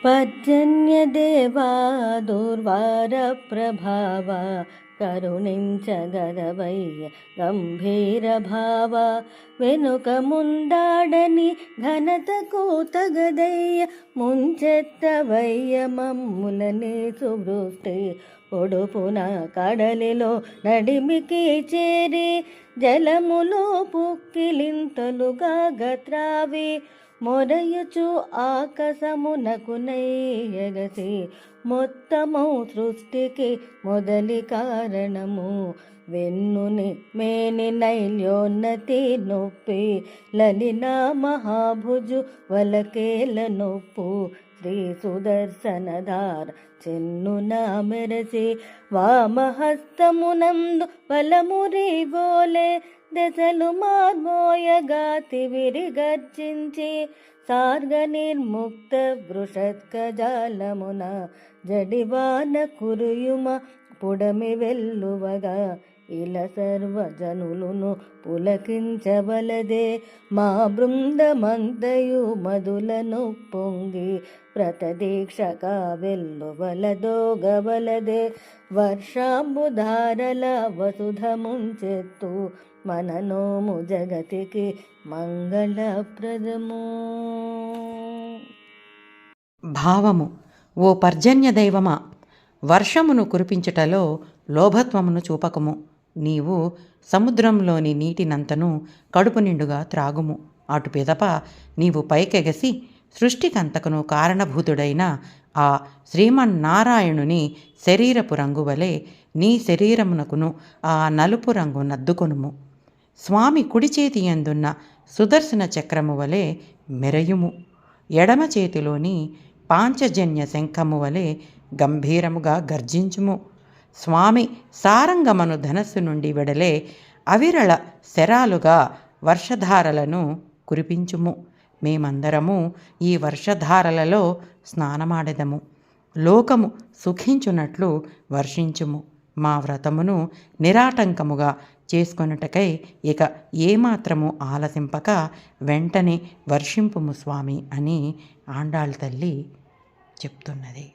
పర్జన్యదేవా దుర్వార ప్రభావ కరుణించగదవయ్య గంభీర భావ వెనుక ముందాడని ఘనతకు తగదయ్య ముంచెత్తవయ్య మమ్ములని సువృష్టి పొడుపున కడలిలో నడిమికి చేరి జలములో పుక్కిలింతలుగా గత్రావి మొరయుచు ఆకాశమునకు నయ్యగసి మొత్తము సృష్టికి మొదలి కారణము వెన్నుని మేని నైల్యోన్నతి నొప్పి లలినా మహాభుజు వలకేల నొప్పు శ్రీ సుదర్శనధార చెన్నున మెరసి వామహస్తమునందు బలమురిగోలే దశలు మార్మోయగాతి విరిగర్జించి సార్గ నిర్ముక్త వృషత్కజాలమున జడివాన కురుయుమ పుడమి వెల్లువగా ఇల సర్వజనులును పులకించవలదే మా బృందమంతయు మధులను పొంగి ప్రతదీక్షక వెల్లువలదోగవలదే వర్షాంబుధారల వసుధ ముంచెత్తు మననోము జగతికి మంగళప్రదము. భావము: ఓ పర్జన్య దైవమా, వర్షమును కురిపించుటలో లోభత్వమును చూపకము. నీవు సముద్రంలోని నీటినంతను కడుపు నిండుగా త్రాగుము. అటు పిదప నీవు పైకెగసి సృష్టికంతకును కారణభూతుడైన ఆ శ్రీమన్నారాయణుని శరీరపు రంగు వలె నీ శరీరమునకును ఆ నలుపు రంగు నద్దుకొనుము. స్వామి కుడి చేతి యందున్న సుదర్శన చక్రము వలె మెరయుము. ఎడమ చేతిలోని పాంచజన్య శంఖము వలె గంభీరముగా గర్జించుము. స్వామి సారంగమను ధనస్సు నుండి వెడలే అవిరళ శరాలుగా వర్షధారలను కురిపించుము. మేమందరము ఈ వర్షధారలలో స్నానమాడెదము. లోకము సుఖించున్నట్లు వర్షించుము. మా వ్రతమును నిరాటంకముగా చేసుకొనుటకై ఇక ఏమాత్రము ఆలసింపక వెంటనే వర్షింపుము స్వామి అని ఆండాళ్ తల్లి చెప్తున్నది.